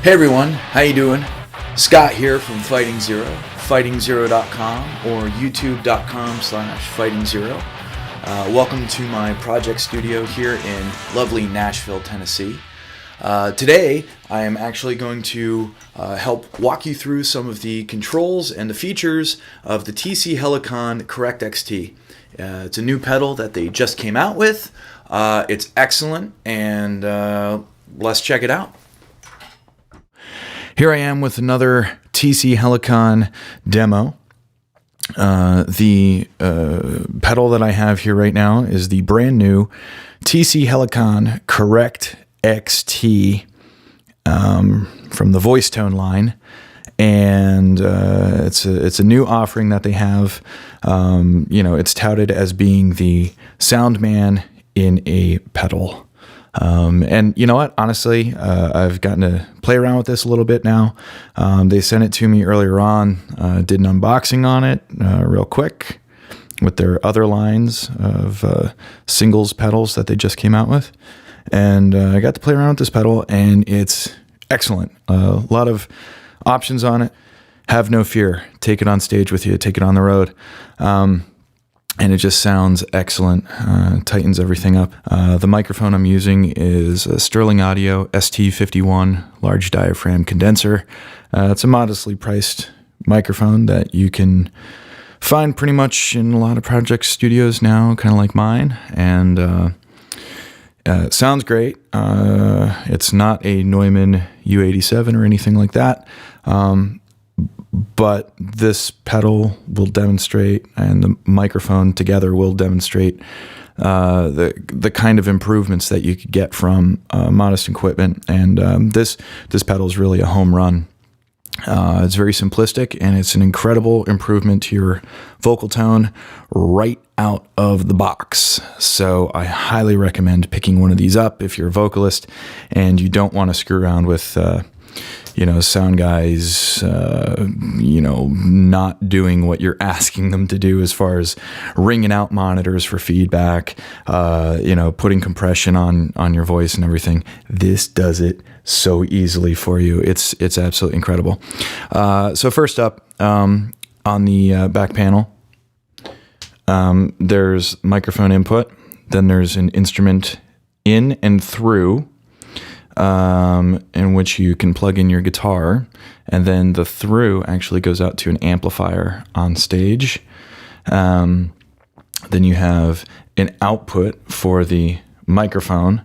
Hey everyone, how you doing? Scott here from Fighting Zero, fightingzero.com or youtube.com/fightingzero. Welcome to my project studio here in lovely Nashville, Tennessee. Today I am actually going to help walk you through some of the controls and the features of the TC Helicon Correct XT. It's a new pedal that they just came out with. It's excellent, and let's check it out. Here I am with another TC Helicon demo. The pedal that I have here right now is the brand new TC Helicon Correct XT from the voice tone line, and it's a new offering that they have. It's touted as being the sound man in a pedal. And you know what? Honestly, I've gotten to play around with this a little bit now. They sent it to me earlier on. Did an unboxing on it real quick with their other lines of singles pedals that they just came out with. And I got to play around with this pedal, and it's excellent. A lot of options on it. Have no fear. Take it on stage with you. Take it on the road. And it just sounds excellent. Tightens everything up. The microphone I'm using is a Sterling Audio ST51 large diaphragm condenser. It's a modestly priced microphone that you can find pretty much in a lot of project studios now, kind of like mine. And it sounds great. It's not a Neumann U87 or anything like that. But this pedal will demonstrate, and the microphone together will demonstrate the kind of improvements that you could get from modest equipment. And this pedal is really a home run. It's very simplistic, and it's an incredible improvement to your vocal tone right out of the box. So I highly recommend picking one of these up if you're a vocalist and you don't want to screw around with sound guys, not doing what you're asking them to do as far as ringing out monitors for feedback, putting compression on your voice and everything. This does it so easily for you. It's absolutely incredible. So first up, on the back panel, there's microphone input, then there's an instrument in and through, in which you can plug in your guitar, and then the through actually goes out to an amplifier on stage. Then you have an output for the microphone,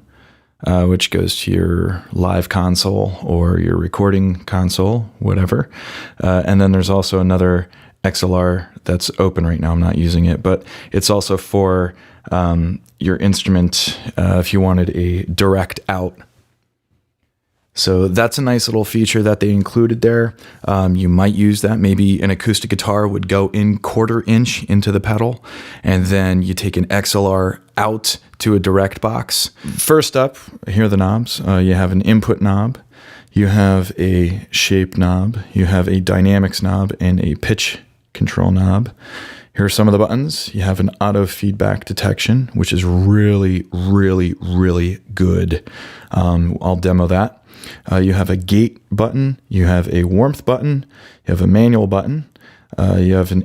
which goes to your live console or your recording console, whatever. And then there's also another XLR that's open right now. I'm not using it, but it's also for your instrument if you wanted a direct out. So that's a nice little feature that they included there. You might use that. Maybe an acoustic guitar would go in 1/4 inch into the pedal, and then you take an XLR out to a direct box. First up, here are the knobs. You have an input knob, you have a shape knob, you have a dynamics knob, and a pitch control knob. Here are some of the buttons. You have an auto feedback detection, which is really, really, really good. I'll demo that. You have a gate button, you have a warmth button, you have a manual button, you have an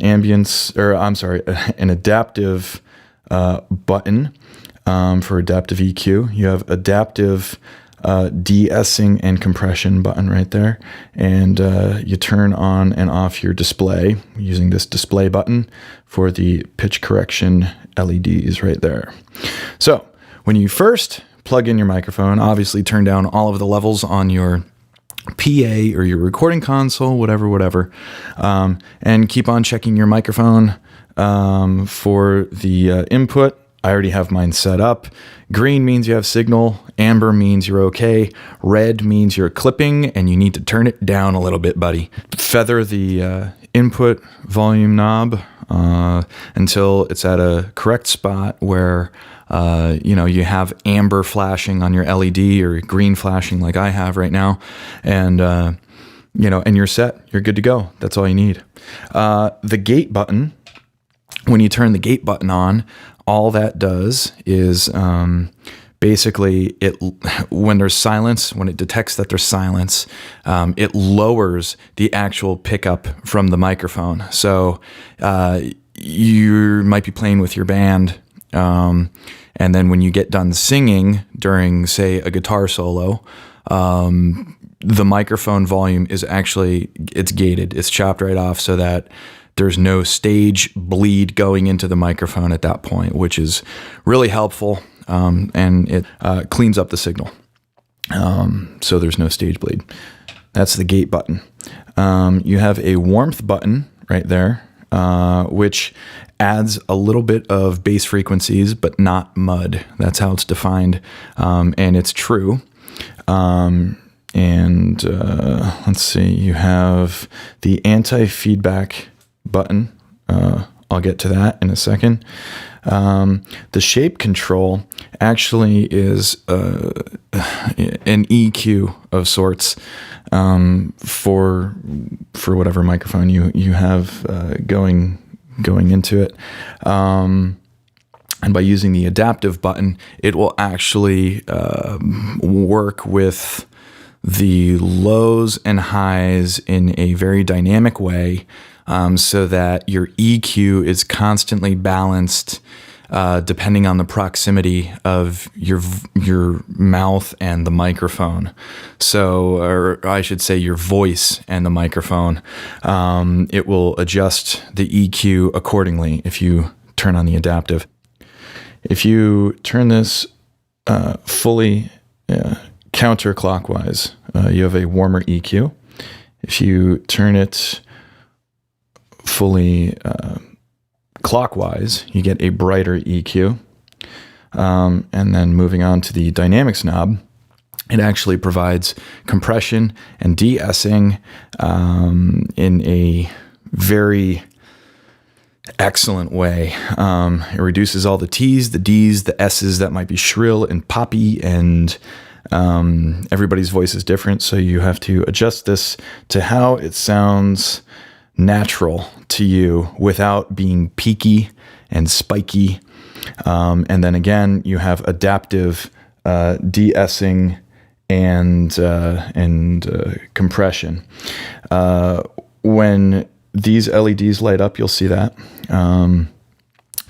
adaptive button for adaptive EQ. You have adaptive de-essing and compression button right there, and you turn on and off your display using this display button for the pitch correction LEDs right there. So when you first plug in your microphone, obviously turn down all of the levels on your PA or your recording console, whatever, and keep on checking your microphone for the input. I already have mine set up. Green means you have signal, amber means you're okay, red means you're clipping and you need to turn it down a little bit, buddy. Feather the input volume knob until it's at a correct spot where you have amber flashing on your LED or green flashing like I have right now, and and you're set. You're good to go. That's all you need. The gate button, when you turn the gate button on, all that does is basically when there's silence, when it detects that there's silence, it lowers the actual pickup from the microphone. So you might be playing with your band, and then when you get done singing during, say, a guitar solo, the microphone volume is actually, it's gated. It's chopped right off so that there's no stage bleed going into the microphone at that point, which is really helpful, and it cleans up the signal. So there's no stage bleed. That's the gate button. You have a warmth button right there, which adds a little bit of bass frequencies, but not mud. That's how it's defined, and it's true. Let's see, you have the anti-feedback button. I'll get to that in a second. The shape control actually is an EQ of sorts for whatever microphone you have going into it. And by using the adaptive button, it will actually work with the lows and highs in a very dynamic way, so that your EQ is constantly balanced depending on the proximity of your mouth and the microphone. So, or I should say your voice and the microphone. It will adjust the EQ accordingly if you turn on the adaptive. If you turn this fully counterclockwise, you have a warmer EQ. If you turn it fully clockwise, you get a brighter EQ. And then moving on to the dynamics knob, it actually provides compression and de-essing in a very excellent way. It reduces all the T's, the D's, the S's that might be shrill and poppy, and everybody's voice is different, so you have to adjust this to how it sounds natural to you without being peaky and spiky. And then again, you have adaptive de-essing and compression. When these LEDs light up, you'll see that.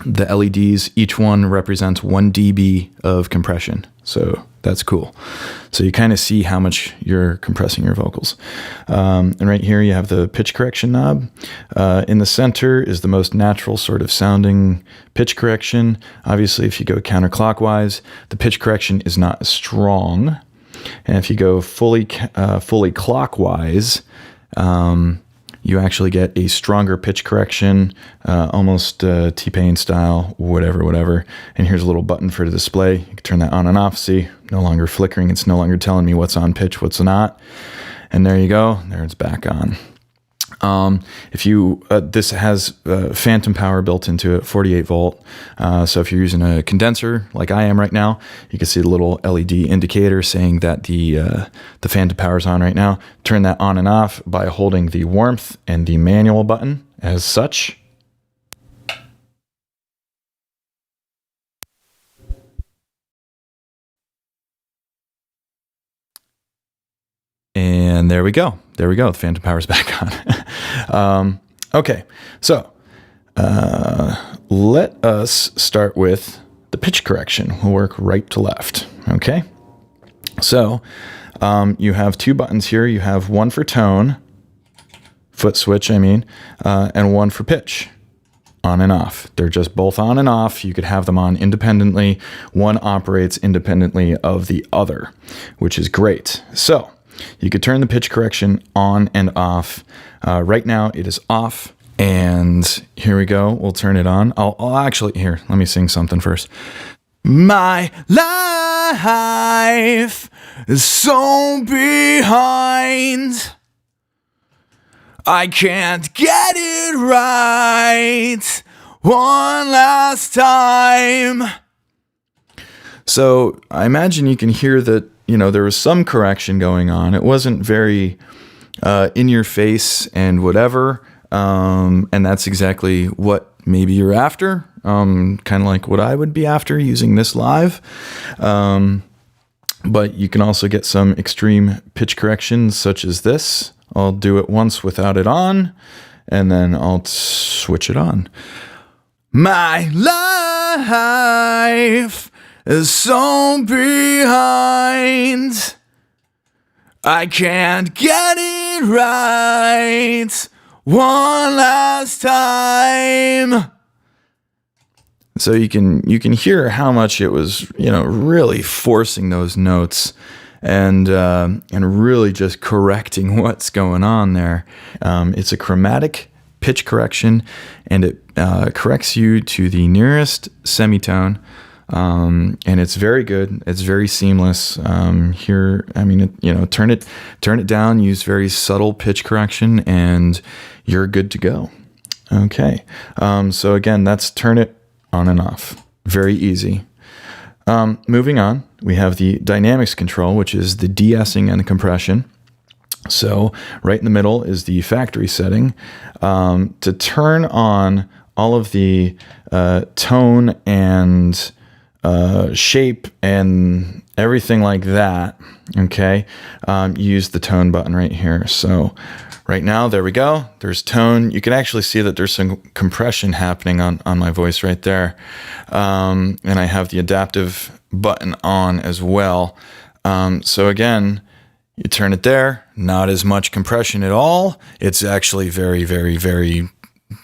The LEDs, each one represents 1 dB of compression. So that's cool. So you kind of see how much you're compressing your vocals. And right here you have the pitch correction knob. In the center is the most natural sort of sounding pitch correction. Obviously, if you go counterclockwise, the pitch correction is not as strong. And if you go fully clockwise, you actually get a stronger pitch correction, almost T-Pain style, whatever. And here's a little button for the display. You can turn that on and off. See, no longer flickering. It's no longer telling me what's on pitch, what's not. And there you go. There it's back on. If you, this has phantom power built into it, 48 volt. So if you're using a condenser like I am right now, you can see the little LED indicator saying that the phantom power is on right now. Turn that on and off by holding the warmth and the manual button as such. And there we go. There we go. The phantom power's back on. Okay, so let us start with the pitch correction. We'll work right to left. Okay, so you have two buttons here. You have one for tone, foot switch, and one for pitch, on and off. They're just both on and off. You could have them on independently. One operates independently of the other, which is great. So you could turn the pitch correction on and off. Right now it is off, and here we go. We'll turn it on. I'll actually, here, let me sing something first. My life is so behind, I can't get it right one last time. So I imagine you can hear that, there was some correction going on. It wasn't very in your face and whatever. And that's exactly what maybe you're after, kind of like what I would be after using this live. But you can also get some extreme pitch corrections such as this. I'll do it once without it on, and then I'll switch it on. My life is so behind. I can't get it right one last time. So you can hear how much it was, really forcing those notes and really just correcting what's going on there. It's a chromatic pitch correction, and it corrects you to the nearest semitone. And it's very good. It's very seamless. Turn it down, use very subtle pitch correction, and you're good to go. Okay. So again, that's turn it on and off. Very easy. Moving on, we have the dynamics control, which is the de-essing and the compression. So right in the middle is the factory setting. To turn on all of the tone and shape and everything like that, okay, use the tone button right here. So right now, there we go. There's tone. You can actually see that there's some compression happening on my voice right there. And I have the adaptive button on as well. So again, you turn it there, not as much compression at all. It's actually very, very, very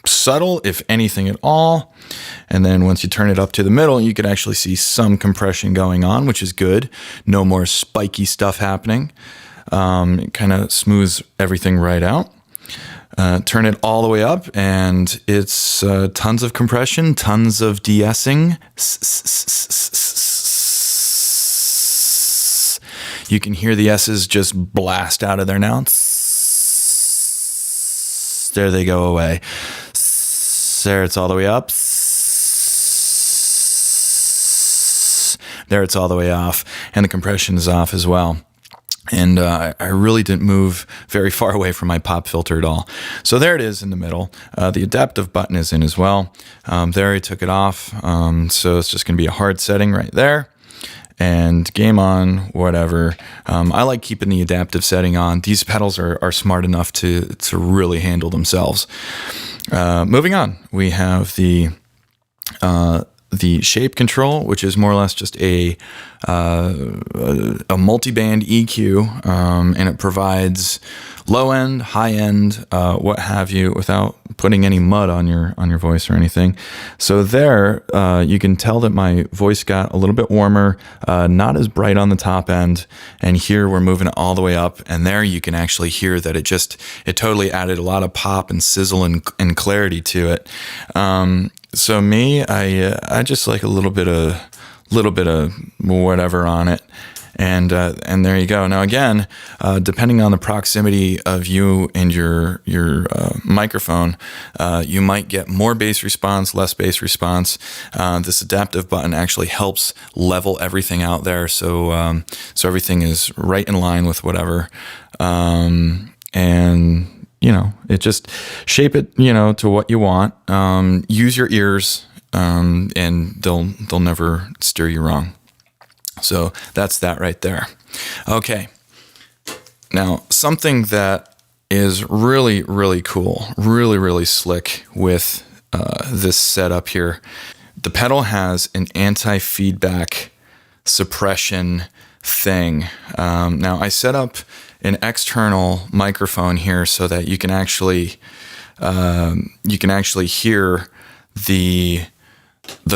subtle, if anything at all. And then once you turn it up to the middle, you can actually see some compression going on, which is good. No more spiky stuff happening. It kind of smooths everything right out. Turn it all the way up, and it's tons of compression, tons of de-essing. You can hear the S's just blast out of there now. There they go away. There, it's all the way up. There, it's all the way off, and the compression is off as well. And I really didn't move very far away from my pop filter at all. So there it is in the middle. The adaptive button is in as well. There I took it off. So it's just going to be a hard setting right there. And game on, whatever. I like keeping the adaptive setting on. These pedals are smart enough to really handle themselves. Moving on, we have the shape control, which is more or less just a multiband EQ, and it provides low end, high end, what have you, without putting any mud on your voice or anything. So there, you can tell that my voice got a little bit warmer, not as bright on the top end, and here we're moving it all the way up, and there you can actually hear that it totally added a lot of pop and sizzle and clarity to it. So me, I just like a little bit of whatever on it, and there you go. Now again, depending on the proximity of you and your microphone, you might get more bass response, less bass response. This adaptive button actually helps level everything out there, so everything is right in line with whatever, and it just shape it, to what you want. Use your ears, and they'll never steer you wrong. So that's that right there. Okay. Now, something that is really, really cool, really, really slick with this setup here. The pedal has an anti-feedback suppression thing. Now, I set up an external microphone here so that you can actually hear the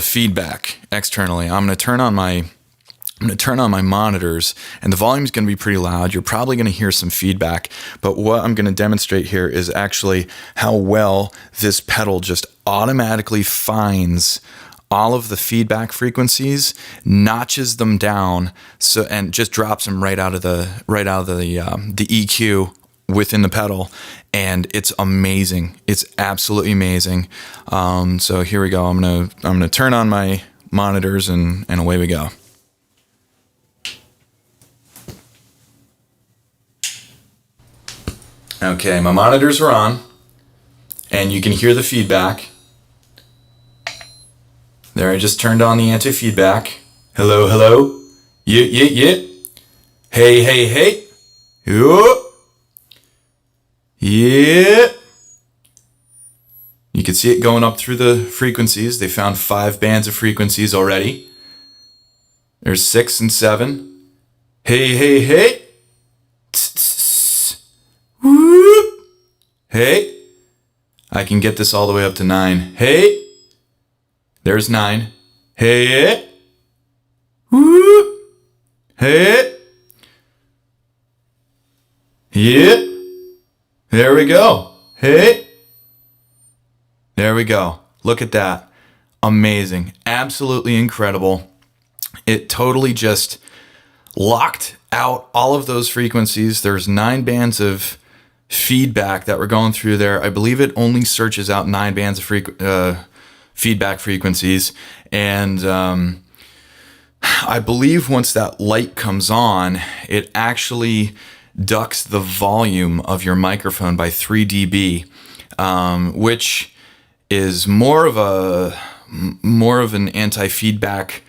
feedback externally. I'm going to turn on my monitors, and the volume is going to be pretty loud. You're probably going to hear some feedback, but what I'm going to demonstrate here is actually how well this pedal just automatically finds all of the feedback frequencies, notches them down, and just drops them right out of the EQ within the pedal, and it's amazing. It's absolutely amazing. So here we go. I'm gonna turn on my monitors, and away we go. Okay, my monitors are on, and you can hear the feedback. There, I just turned on the anti-feedback. Hello, hello. Yeah. Hey. Yo. Yeah. You can see it going up through the frequencies. They found 5 bands of frequencies already. There's 6 and 7. Hey. Whoop. Hey. I can get this all the way up to 9. Hey. There's 9. Hey. Whoop. Hey. Yeah. There we go. Hey. There we go. Look at that. Amazing. Absolutely incredible. It totally just locked out all of those frequencies. There's 9 bands of feedback that we're going through there. I believe it only searches out 9 bands of feedback frequencies. And I believe once that light comes on, it actually ducks the volume of your microphone by 3 dB, which is more of an anti-feedback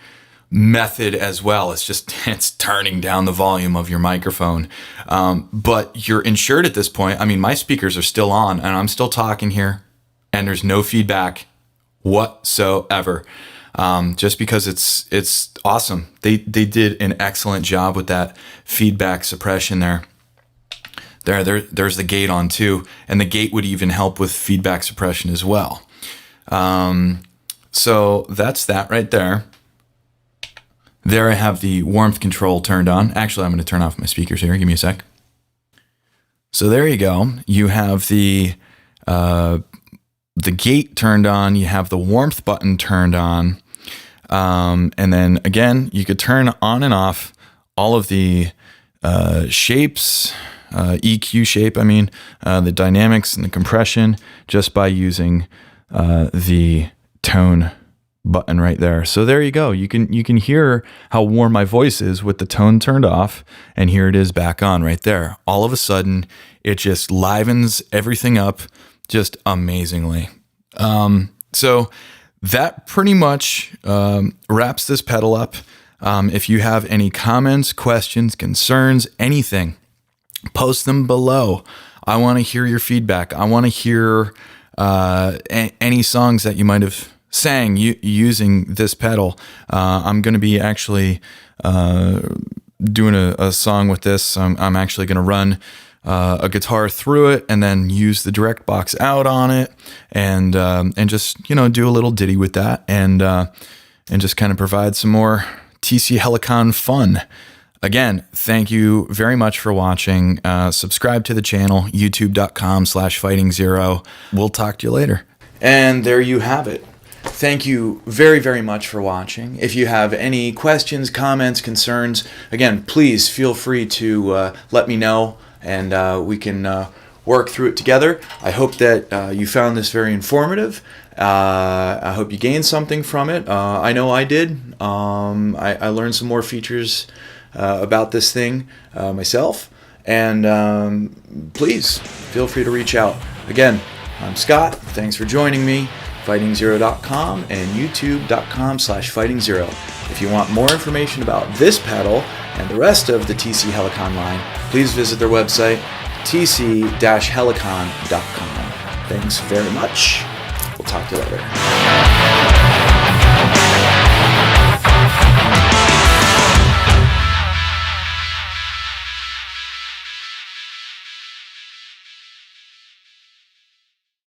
method as well. It's turning down the volume of your microphone. But you're insured at this point. I mean, my speakers are still on and I'm still talking here and there's no feedback whatsoever. Just because it's awesome. They did an excellent job with that feedback suppression there. There's the gate on too, and the gate would even help with feedback suppression as well. So that's that right there. There I have the warmth control turned on. Actually, I'm going to turn off my speakers here. Give me a sec. So there you go. You have the gate turned on. You have the warmth button turned on. And then again, you could turn on and off all of the shapes, EQ shape, the dynamics and the compression just by using the tone button right there. So there you go. You can hear how warm my voice is with the tone turned off, and here it is back on right there. All of a sudden, it just livens everything up just amazingly. So that pretty much wraps this pedal up. If you have any comments, questions, concerns, anything, post them below. I want to hear your feedback. I want to hear any songs that you might have sang using this pedal. I'm going to be actually doing a song with this. I'm actually going to run a guitar through it and then use the direct box out on it and just do a little ditty with that and just kind of provide some more TC Helicon fun. Again, thank you very much for watching. Subscribe to the channel, youtube.com/fighting0. We'll talk to you later. And there you have it. Thank you very, very much for watching. If you have any questions, comments, concerns, again, please feel free to let me know and we can work through it together. I hope that you found this very informative. I hope you gained something from it. I know I did. I learned some more features about this thing myself, and please feel free to reach out. Again, I'm Scott. Thanks for joining me. fighting0.com and youtube.com/fighting0. If you want more information about this pedal and the rest of the TC Helicon line, please visit their website, tc-helicon.com. Thanks very much. We'll talk to you later.